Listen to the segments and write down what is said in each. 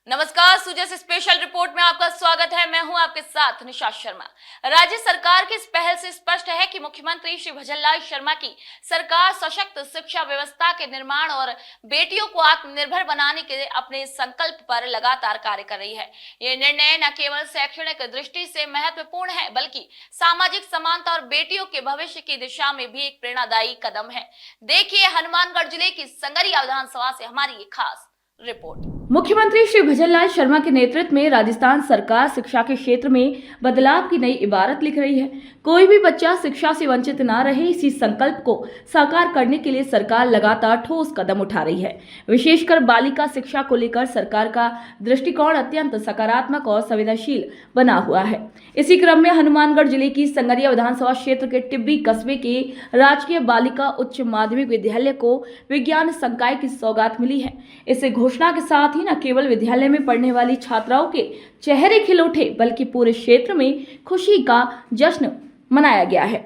नमस्कार, सुजय से special report में आपका स्वागत है। मैं हूं आपके साथ निशा शर्मा। राज्य सरकार की इस पहल से स्पष्ट है कि मुख्यमंत्री श्री भजनलाल शर्मा की सरकार सशक्त शिक्षा व्यवस्था के निर्माण और बेटियों को आत्मनिर्भर बनाने के अपने संकल्प पर लगातार कार्य कर रही है। ये निर्णय न केवल शैक्षणिक दृष्टि से महत्वपूर्ण है, बल्कि सामाजिक समानता और बेटियों के भविष्य की दिशा में भी एक प्रेरणादायी कदम है। देखिए हनुमानगढ़ जिले की संगरिया विधानसभा से हमारी ये खास रिपोर्ट। मुख्यमंत्री श्री भजनलाल शर्मा के नेतृत्व में राजस्थान सरकार शिक्षा के क्षेत्र में बदलाव की नई इबारत लिख रही है। कोई भी बच्चा शिक्षा से वंचित न रहे, इसी संकल्प को साकार करने के लिए सरकार लगातार ठोस कदम उठा रही है। विशेषकर बालिका शिक्षा को लेकर सरकार का दृष्टिकोण अत्यंत सकारात्मक और संवेदनशील बना हुआ है। इसी क्रम में हनुमानगढ़ जिले की संगरिया विधानसभा क्षेत्र के टिब्बी कस्बे के राजकीय बालिका उच्च माध्यमिक विद्यालय को विज्ञान संकाय की सौगात मिली है। इस घोषणा के साथ ही न केवल विद्यालय में पढ़ने वाली छात्राओं के चेहरे खिल उठे, बल्कि पूरे क्षेत्र में खुशी का जश्न मनाया गया है।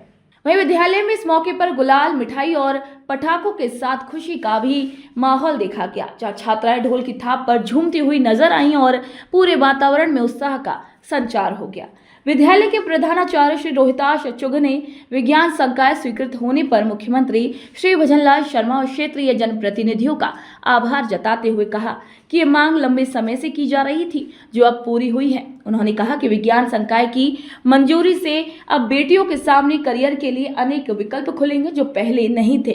वहीं विद्यालय में इस मौके पर गुलाल, मिठाई और पटाखों के साथ खुशी का भी माहौल देखा गया, जहां छात्राएं ढोल की थाप पर झूमती हुई नजर आईं और पूरे वातावरण में उत्साह का संचार हो गया। विद्यालय के प्रधानाचार्य श्री रोहिताश चुग ने विज्ञान संकाय स्वीकृत होने पर मुख्यमंत्री श्री भजनलाल शर्मा और क्षेत्रीय जनप्रतिनिधियों का आभार जताते हुए कहा कि ये मांग लंबे समय से की जा रही थी, जो अब पूरी हुई है। उन्होंने कहा कि विज्ञान संकाय की मंजूरी से अब बेटियों के सामने करियर के लिए अनेक विकल्प खुलेंगे, जो पहले नहीं थे।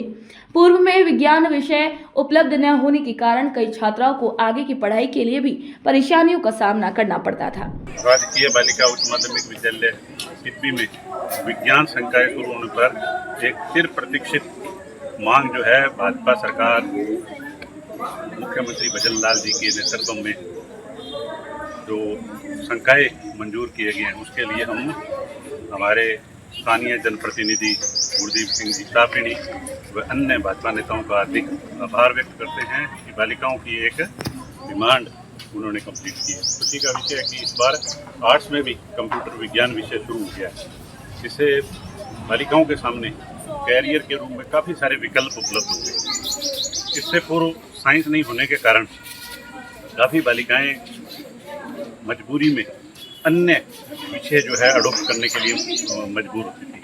पूर्व में विज्ञान विषय उपलब्ध न होने के कारण कई छात्राओं को आगे की पढ़ाई के लिए भी परेशानियों का सामना करना पड़ता था। राजकीय बालिका उच्च माध्यमिक विद्यालय टिब्बी में विज्ञान संकाय शुरू होने पर एक चिर प्रतीक्षित मांग जो है भाजपा सरकार मुख्यमंत्री भजनलाल जी के नेतृत्व में जो संकाय मंजूर किए गए हैं, उसके लिए हम हमारे स्थानीय जनप्रतिनिधि गुरदीप सिंह जी तापिणी व अन्य भाजपा नेताओं का अधिक आभार व्यक्त करते हैं कि बालिकाओं की एक डिमांड उन्होंने कंप्लीट की है। खुशी का विषय है कि इस बार आर्ट्स में भी कंप्यूटर विज्ञान विषय शुरू हो गया है, जिससे बालिकाओं के सामने कैरियर के रूप में काफ़ी सारे विकल्प उपलब्ध हो गए। इससे पूर्व साइंस नहीं होने के कारण काफ़ी बालिकाएं मजबूरी में अन्य विषय जो है अडोप्ट करने के लिए मजबूर होती थी,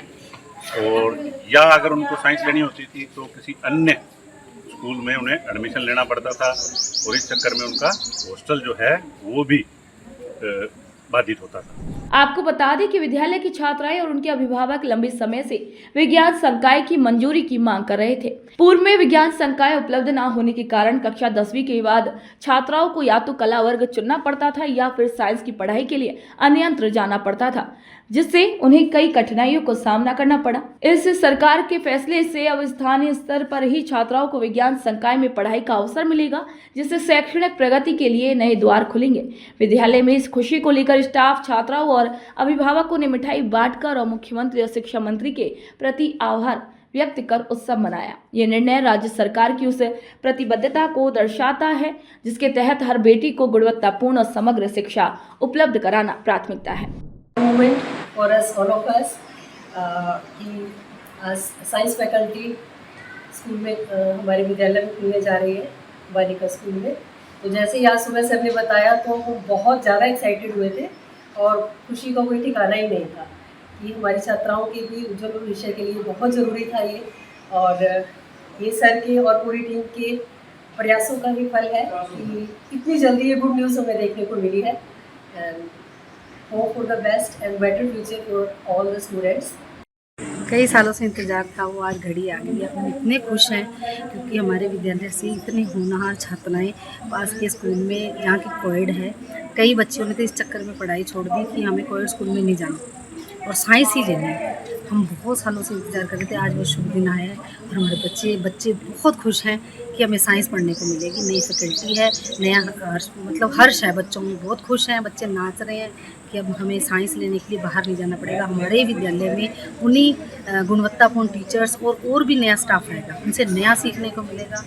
और या अगर उनको साइंस लेनी होती थी तो किसी अन्य स्कूल में उन्हें एडमिशन लेना पड़ता था, और इस चक्कर में उनका हॉस्टल जो है वो भी बाधित होता था। आपको बता दें कि विद्यालय की छात्राएं और उनके अभिभावक लंबे समय से विज्ञान संकाय की मंजूरी की मांग कर रहे थे। पूर्व में विज्ञान संकाय उपलब्ध न होने के कारण कक्षा 10वीं के बाद छात्राओं को या तो कला वर्ग चुनना पड़ता था या फिर साइंस की पढ़ाई के लिए अन्यत्र जाना पड़ता था, जिससे उन्हें कई कठिनाइयों को सामना करना पड़ा। इस सरकार के फैसले से अब स्थानीय स्तर पर ही छात्राओं को विज्ञान संकाय में पढ़ाई का अवसर मिलेगा, जिससे शैक्षणिक प्रगति के लिए नए द्वार खुलेंगे। विद्यालय में इस खुशी को लेकर स्टाफ, छात्राओं और अभिभावकों ने मिठाई बांटकर और मुख्यमंत्री और शिक्षा मंत्री के प्रति आभार व्यक्त कर उत्सव मनाया। ये निर्णय राज्य सरकार की उस प्रतिबद्धता को दर्शाता है, जिसके तहत हर बेटी को गुणवत्तापूर्ण और समग्र शिक्षा उपलब्ध कराना प्राथमिकता है। Moment for us, all of us, कि साइंस फैकल्टी स्कूल में हमारे विद्यालय में खुलने जा रही है, बालिका स्कूल में। तो जैसे ही आज सुबह सर ने बताया तो वो बहुत ज़्यादा एक्साइटेड हुए थे, और खुशी का कोई ठिकाना ही नहीं था कि हमारी छात्राओं के भी उज्जवल भविष्य के लिए बहुत ज़रूरी था ये, और ये सर के और पूरी टीम के प्रयासों का ही फल है कि इतनी जल्दी ये गुड न्यूज़ हमें देखने को मिली है। Hope for the best and better future for all the students. कई सालों से इंतज़ार था, वो आज घड़ी आ गई है। हम इतने खुश हैं क्योंकि हमारे विद्यालय से इतने होनहार छात्राएं पास के स्कूल में, जहाँ की कोएड है, कई बच्चों ने तो इस चक्कर में पढ़ाई छोड़ दी कि हमें कोएड स्कूल में नहीं जाना और साइंस ही लेना है। हम बहुत सालों से इंतज़ार कर रहे थे, आज वो शुभ दिन आया है और हमारे बच्चे बहुत खुश हैं कि हमें साइंस पढ़ने को मिलेगी। नई फैकल्टी है, नया मतलब हर्ष है, बच्चों में बहुत खुश हैं। बच्चे नाच रहे हैं कि अब हमें साइंस लेने के लिए बाहर नहीं जाना पड़ेगा। हमारे ही विद्यालय में उन्हीं गुणवत्तापूर्ण टीचर्स और भी नया स्टाफ आएगा, उनसे नया सीखने को मिलेगा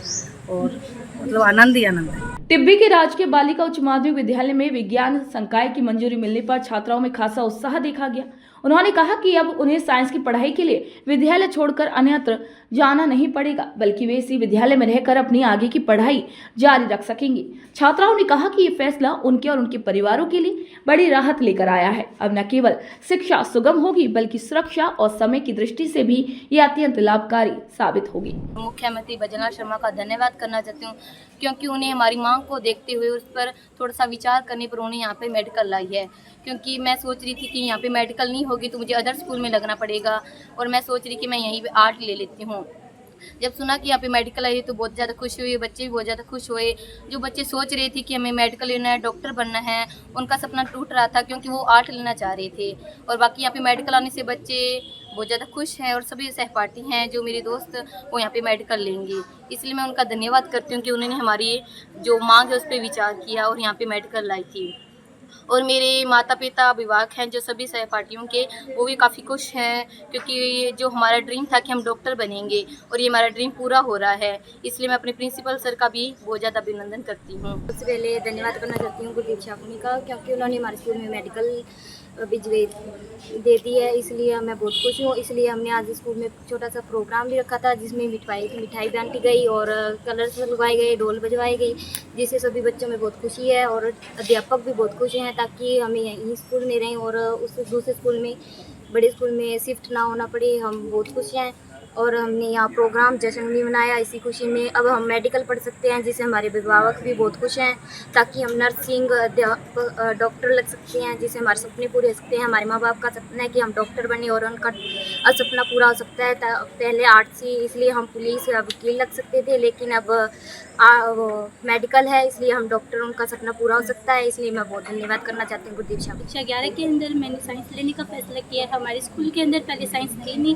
और मतलब आनंद ही आनंद है। टिब्बी के राजकीय बालिका उच्च माध्यमिक विद्यालय में विज्ञान संकाय की मंजूरी मिलने पर छात्राओं में खासा उत्साह देखा गया। उन्होंने कहा कि अब उन्हें साइंस की पढ़ाई के लिए विद्यालय छोड़कर अन्यत्र जाना नहीं पड़ेगा, बल्कि वे इसी विद्यालय में रहकर अपनी आगे की पढ़ाई जारी रख सकेंगे। छात्राओं ने कहा कि ये फैसला उनके और उनके परिवारों के लिए बड़ी राहत लेकर आया है। अब न केवल शिक्षा सुगम होगी, बल्कि सुरक्षा और समय की दृष्टि से भी ये अत्यंत लाभकारी साबित होगी। मुख्यमंत्री भजनलाल शर्मा का धन्यवाद करना चाहती हूँ, क्योंकि उन्हें हमारी मांग को देखते हुए उस पर थोड़ा सा विचार करने पर उन्होंने यहाँ पे मेडिकल लाई है। क्योंकि मैं सोच रही थी कि यहाँ पे मेडिकल नहीं होगी तो मुझे अदर स्कूल में लगना पड़ेगा, और मैं सोच रही कि मैं यहीं पे आर्ट ले लेती हूँ। जब सुना कि यहाँ पे मेडिकल आई तो बहुत ज़्यादा खुश हुई, बच्चे भी बहुत ज़्यादा खुश हुए। जो बच्चे सोच रहे थे कि हमें मेडिकल लेना है, डॉक्टर बनना है, उनका सपना टूट रहा था, क्योंकि वो आर्ट लेना चाह रहे थे। और बाकी यहाँ पे मेडिकल आने से बच्चे बहुत ज़्यादा खुश हैं, और सभी सहपाठी हैं जो मेरे दोस्त वो यहाँ पे मेडिकल लेंगे। इसलिए मैं उनका धन्यवाद करती हूँ कि उन्होंने हमारी जो मांग है उस पर विचार किया और यहाँ पे मेडिकल लाई थी। और मेरे माता पिता अभिभावक हैं जो सभी सहपाठियों के, वो भी काफ़ी खुश हैं, क्योंकि जो हमारा ड्रीम था कि हम डॉक्टर बनेंगे और ये हमारा ड्रीम पूरा हो रहा है। इसलिए मैं अपने प्रिंसिपल सर का भी बहुत ज़्यादा अभिनंदन करती हूँ। सबसे पहले धन्यवाद करना चाहती हूँ गुरदीप शाहपुनी का, क्योंकि उन्होंने हमारे स्कूल में मेडिकल भिजवे दे दी है, इसलिए मैं बहुत खुश हूँ। इसलिए हमने आज स्कूल में छोटा सा प्रोग्राम भी रखा था, जिसमें मिठाई बांटी गई और कलर्स लगवाए गए, ढोल बजवाई गई, जिससे सभी बच्चों में बहुत खुशी है और अध्यापक भी बहुत खुश हैं, ताकि हमें यहीं स्कूल में रहें और उस दूसरे स्कूल में, बड़े स्कूल में शिफ्ट ना होना पड़े। हम बहुत खुश हैं और हमने यहाँ प्रोग्राम जश्न भी मनाया इसी खुशी में। अब हम मेडिकल पढ़ सकते हैं, जिससे हमारे अभिभावक भी बहुत खुश हैं, ताकि हम नर्सिंग, अध्यापक, डॉक्टर लग सकते हैं, जिससे हमारे सपने पूरे हो सकते हैं। हमारे माँ बाप का सपना है कि हम डॉक्टर बने और उनका सपना पूरा हो सकता है। पहले आर्ट्स ही, इसलिए हम पुलिस या वकील लग सकते थे, लेकिन अब मेडिकल है, इसलिए हम डॉक्टर, उनका सपना पूरा हो सकता है। इसलिए मैं बहुत धन्यवाद करना चाहती हूँ गुरदीप शाह। कक्षा 11 के अंदर मैंने साइंस लेने का फैसला किया है। हमारे स्कूल के अंदर पहले साइंस थी नहीं,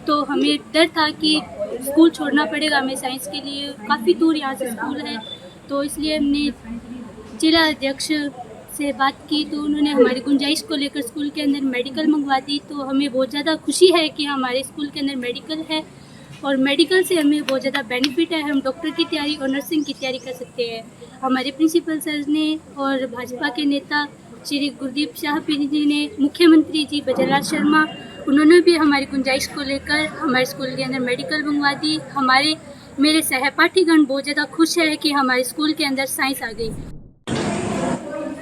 तो हमें डर था कि स्कूल छोड़ना पड़ेगा हमें साइंस के लिए, काफ़ी दूर यहाँ से स्कूल है। तो इसलिए हमने जिला अध्यक्ष से बात की, तो उन्होंने हमारी गुंजाइश को लेकर स्कूल के अंदर मेडिकल मंगवा दी। तो हमें बहुत ज़्यादा खुशी है कि हमारे स्कूल के अंदर मेडिकल है, और मेडिकल से हमें बहुत ज़्यादा बेनिफिट है। हम डॉक्टर की तैयारी और नर्सिंग की तैयारी कर सकते हैं। हमारे प्रिंसिपल सर ने और भाजपा के नेता श्री गुरदीप शाहपुनी जी ने, मुख्यमंत्री जी भजनलाल शर्मा, उन्होंने भी हमारी गुंजाइश को लेकर हमारे स्कूल के अंदर मेडिकल मंगवा दी। मेरे सहपाठीगण बहुत ज़्यादा खुश है कि हमारे स्कूल के अंदर साइंस आ गई।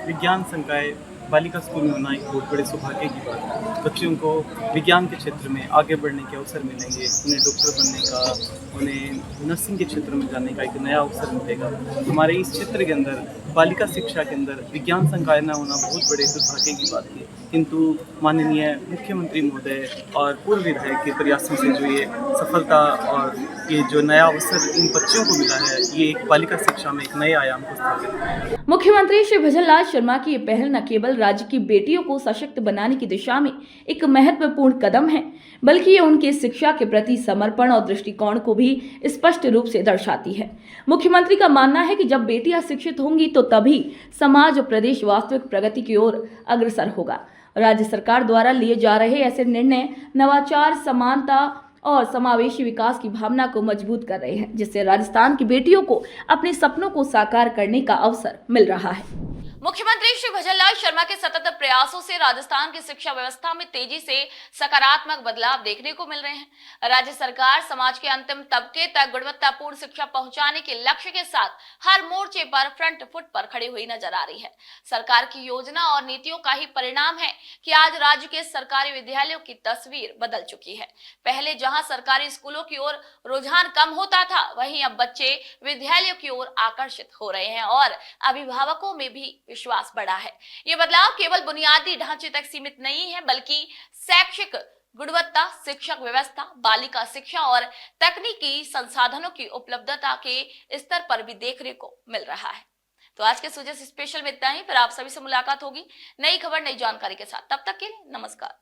विज्ञान संकाय बालिका स्कूल में होना एक बहुत बड़े सौभाग्य की बात है। बच्चों को विज्ञान के क्षेत्र में आगे बढ़ने के अवसर मिलेंगे, उन्हें डॉक्टर बनने का, उन्हें नर्सिंग के क्षेत्र में जाने का एक नया अवसर मिलेगा। हमारे इस क्षेत्र के अंदर बालिका शिक्षा के अंदर विज्ञान संकाय न होना बहुत बड़े दुर्भाग्य की बात है, किंतु माननीय मुख्यमंत्री महोदय और पूर्व विधायक के प्रयासों से जो ये सफलता और ये जो नया अवसर इन बच्चों को मिला है, ये एक बालिका शिक्षा में एक नए आयाम को स्थापित है। मुख्यमंत्री श्री भजनलाल शर्मा की ये पहल न केवल राज्य की बेटियों को सशक्त बनाने की दिशा में एक महत्वपूर्ण कदम है, बल्कि ये उनके शिक्षा के प्रति समर्पण और दृष्टिकोण को भी स्पष्ट रूप से दर्शाती है। मुख्यमंत्री का मानना है कि जब बेटियां शिक्षित होंगी तो तभी समाज और प्रदेश वास्तविक प्रगति की ओर अग्रसर होगा। राज्य सरकार द्वारा लिए जा रहे ऐसे निर्णय नवाचार, समानता और समावेशी विकास की भावना को मजबूत कर रहे हैं, जिससे राजस्थान की बेटियों को अपने सपनों को साकार करने का अवसर मिल रहा है। मुख्यमंत्री श्री भजनलाल शर्मा के सतत प्रयासों से राजस्थान की शिक्षा व्यवस्था में तेजी से सकारात्मक बदलाव देखने को मिल रहे हैं। राज्य सरकार समाज के अंतिम तबके तक गुणवत्तापूर्ण शिक्षा पहुंचाने के लक्ष्य के साथ हर मोर्चे पर फ्रंट फुट पर खड़ी हुई नजर आ रही है। सरकार की योजना और नीतियों का ही परिणाम है कि आज राज्य के सरकारी विद्यालयों की तस्वीर बदल चुकी है। पहले जहां सरकारी स्कूलों की ओर रुझान कम होता था, वहीं अब बच्चे विद्यालयों की ओर आकर्षित हो रहे हैं और अभिभावकों में भी विश्वास बढ़ा है। ये बदलाव केवल बुनियादी ढांचे तक सीमित नहीं है, बल्कि शैक्षिक गुणवत्ता, शिक्षक व्यवस्था, बालिका शिक्षा और तकनीकी संसाधनों की उपलब्धता के स्तर पर भी देखने को मिल रहा है। तो आज के सुजस स्पेशल में इतना ही। फिर आप सभी से मुलाकात होगी नई खबर, नई जानकारी के साथ। तब तक के लिए नमस्कार।